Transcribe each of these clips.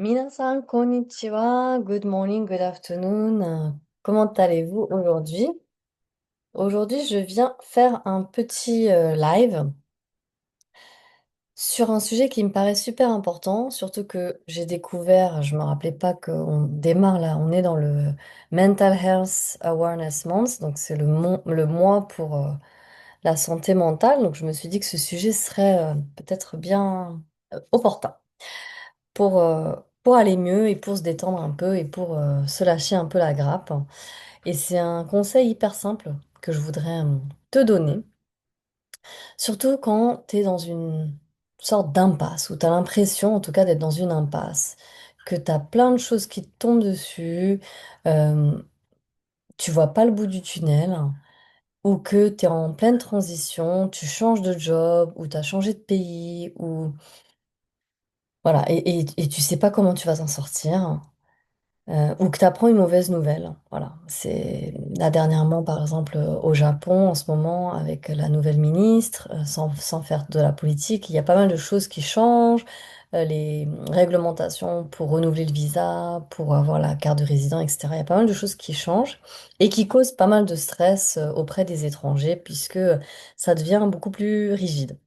Minasan, konnichiwa, good morning, good afternoon. Comment allez-vous aujourd'hui? Aujourd'hui, je viens faire un petit live sur un sujet qui me paraît super important, surtout que j'ai découvert, je me rappelais pas qu'on démarre là, on est dans le Mental Health Awareness Month, donc c'est le mois pour la santé mentale, donc je me suis dit que ce sujet serait peut-être bien opportun pour, euh, pour aller mieux et pour se détendre un peu et pour se lâcher un peu la grappe. Et c'est un conseil hyper simple que je voudrais te donner, surtout quand tu es dans une sorte d'impasse, ou tu as l'impression en tout cas d'être dans une impasse, que tu as plein de choses qui te tombent dessus, euh, tu vois pas le bout du tunnel, ou que tu es en pleine transition, tu changes de job, ou tu as changé de pays, ou voilà, et tu sais pas comment tu vas t'en sortir. Ou que tu apprends une mauvaise nouvelle. Voilà. C'est là dernièrement, par exemple, au Japon, en ce moment, avec la nouvelle ministre, sans faire de la politique, il y a pas mal de choses qui changent. Les réglementations pour renouveler le visa, pour avoir la carte de résident, etc. Il y a pas mal de choses qui changent et qui causent pas mal de stress auprès des étrangers, puisque ça devient beaucoup plus rigide.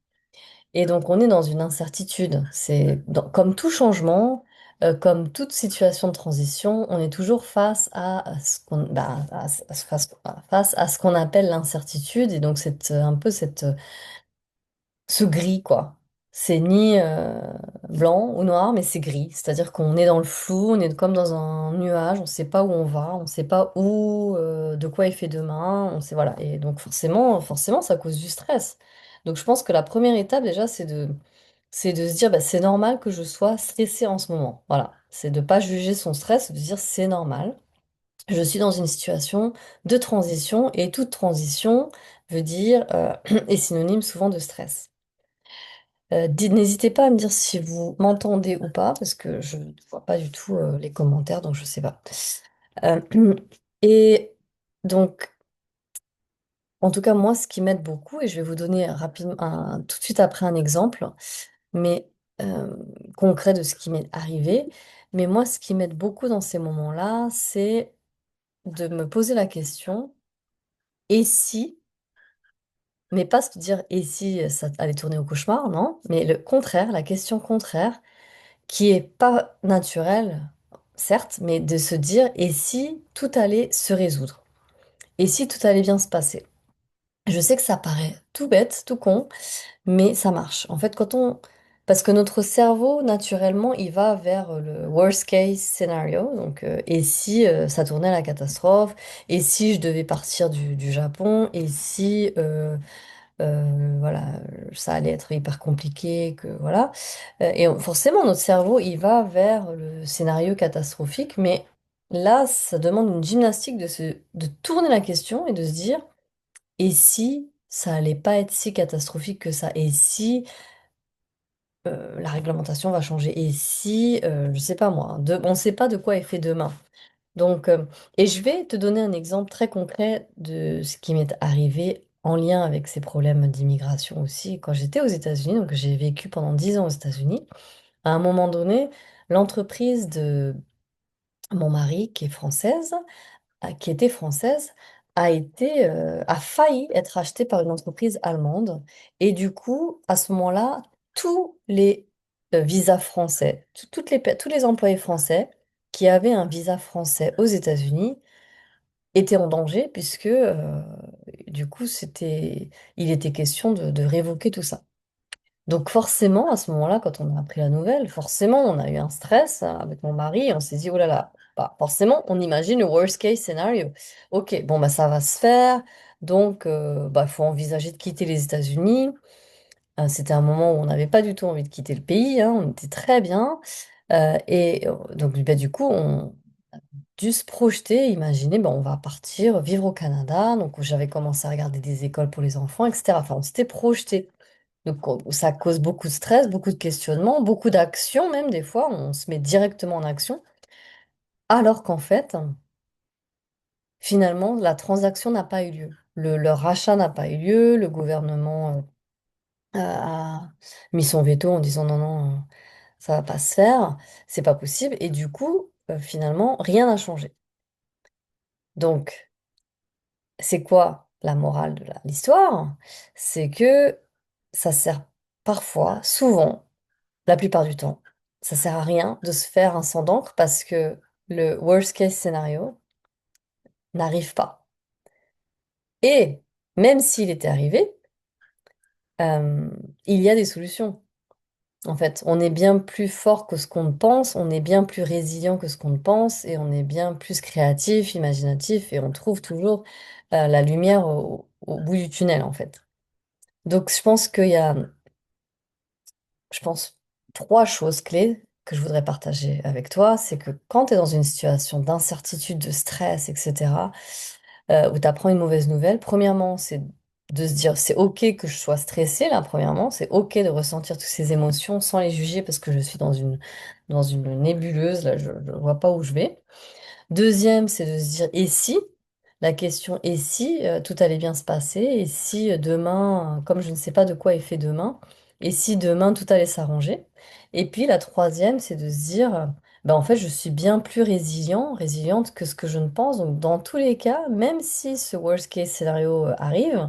Et donc, on est dans une incertitude. Comme tout changement, comme toute situation de transition, on est toujours face à ce qu'on bah, face à ce qu'on appelle l'incertitude. Et donc, c'est un peu ce gris, quoi. C'est ni blanc ou noir, mais c'est gris. C'est-à-dire qu'on est dans le flou, on est comme dans un nuage, on ne sait pas où on va, on ne sait pas où, de quoi il fait demain, on sait, voilà. Et donc forcément, ça cause du stress. Donc je pense que la première étape déjà, c'est de se dire, bah, c'est normal que je sois stressée en ce moment. Voilà. C'est de pas juger son stress, de se dire, c'est normal. Je suis dans une situation de transition et toute transition veut dire, est synonyme souvent de stress. N'hésitez pas à me dire si vous m'entendez ou pas, parce que je ne vois pas du tout les commentaires, donc je sais pas. Euh, et donc, en tout cas, moi, ce qui m'aide beaucoup, et je vais vous donner rapidement tout de suite après un exemple, mais euh, concret de ce qui m'est arrivé. Mais moi, ce qui m'aide beaucoup dans ces moments-là, c'est de me poser la question, et si, mais pas se dire et si ça allait tourner au cauchemar, non, mais le contraire, la question contraire qui est pas naturel, certes, mais de se dire et si tout allait se résoudre? Et si tout allait bien se passer? Je sais que ça paraît tout bête, tout con, mais ça marche. En fait, parce que notre cerveau, naturellement, il va vers le worst case scenario. Donc, et si ça tournait à la catastrophe? Et si je devais partir du Japon? Et si voilà, ça allait être hyper compliqué, que voilà. Forcément, notre cerveau, il va vers le scénario catastrophique, mais là, ça demande une gymnastique de tourner la question et de se dire, et si ça allait pas être si catastrophique que ça? Et si la réglementation va changer? Et si, je sais pas moi, on ne sait pas de quoi est fait demain. Donc, et je vais te donner un exemple très concret de ce qui m'est arrivé en lien avec ces problèmes d'immigration aussi. Quand j'étais aux États-Unis, donc j'ai vécu pendant 10 ans aux États-Unis, à un moment donné, l'entreprise de mon mari, qui était française, a failli être achetée par une entreprise allemande. Et du coup, à ce moment-là, tous les visas français, tous les employés français qui avaient un visa français aux États-Unis étaient en danger puisque du coup, il était question de révoquer tout ça. Donc forcément, à ce moment-là, quand on a appris la nouvelle, forcément, on a eu un stress avec mon mari et on s'est dit, oh là là, bah, forcément, on imagine le worst case scenario. Ok, bon, bah, ça va se faire, donc bah, il faut envisager de quitter les États-Unis. C'était un moment où on n'avait pas du tout envie de quitter le pays, hein, on était très bien. Donc bah, du coup, on a dû se projeter, imaginer, bah, on va partir vivre au Canada. Donc j'avais commencé à regarder des écoles pour les enfants, etc. Enfin, on s'était projeté. Donc, ça cause beaucoup de stress, beaucoup de questionnements, beaucoup d'actions même des fois, on se met directement en action, alors qu'en fait, finalement, la transaction n'a pas eu lieu. Leur rachat n'a pas eu lieu, le gouvernement a mis son veto en disant non, non, ça va pas se faire, c'est pas possible. Et du coup, finalement, rien n'a changé. Donc, c'est quoi la morale de l'histoire? C'est que ça sert parfois, souvent, la plupart du temps, ça sert à rien de se faire un sang d'encre parce que le worst case scénario n'arrive pas. Et même s'il était arrivé, euh, il y a des solutions. En fait, on est bien plus fort que ce qu'on ne pense, on est bien plus résilient que ce qu'on ne pense, et on est bien plus créatif, imaginatif, et on trouve toujours la lumière au bout du tunnel, en fait. Donc, je pense qu'il y a, je pense, trois choses clés que je voudrais partager avec toi. C'est que quand tu es dans une situation d'incertitude, de stress, etc., où tu apprends une mauvaise nouvelle, premièrement, c'est de se dire, c'est OK que je sois stressée, là, premièrement, c'est OK de ressentir toutes ces émotions sans les juger parce que je suis dans une nébuleuse, là, je ne vois pas où je vais. Deuxième, c'est de se dire, et si? La question, et si tout allait bien se passer? Et si demain, comme je ne sais pas de quoi est fait demain, et si demain tout allait s'arranger? Et puis la troisième, c'est de se dire, ben en fait, je suis bien plus résiliente que ce que je ne pense. Donc dans tous les cas, même si ce worst case scénario arrive,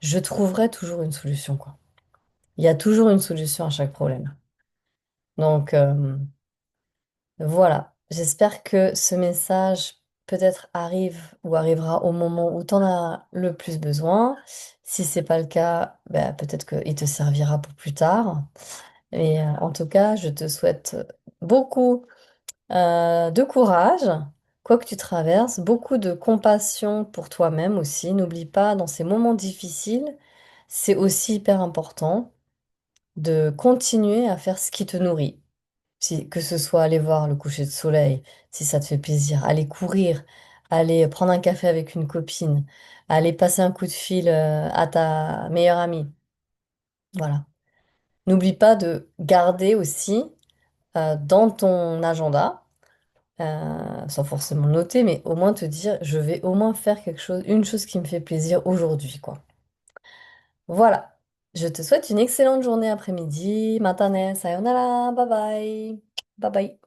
je trouverai toujours une solution, quoi. Il y a toujours une solution à chaque problème. Donc, voilà, j'espère que ce message peut-être arrive ou arrivera au moment où tu en as le plus besoin. Si c'est pas le cas, ben, peut-être qu'il te servira pour plus tard. Et en tout cas, je te souhaite beaucoup de courage, quoi que tu traverses, beaucoup de compassion pour toi-même aussi. N'oublie pas, dans ces moments difficiles, c'est aussi hyper important de continuer à faire ce qui te nourrit. Que ce soit aller voir le coucher de soleil, si ça te fait plaisir, aller courir, aller prendre un café avec une copine, aller passer un coup de fil à ta meilleure amie. Voilà. N'oublie pas de garder aussi dans ton agenda, sans forcément le noter, mais au moins te dire, je vais au moins faire quelque chose, une chose qui me fait plaisir aujourd'hui, quoi. Voilà. Je te souhaite une excellente journée après-midi. Matane, sayonara, bye bye. Bye bye.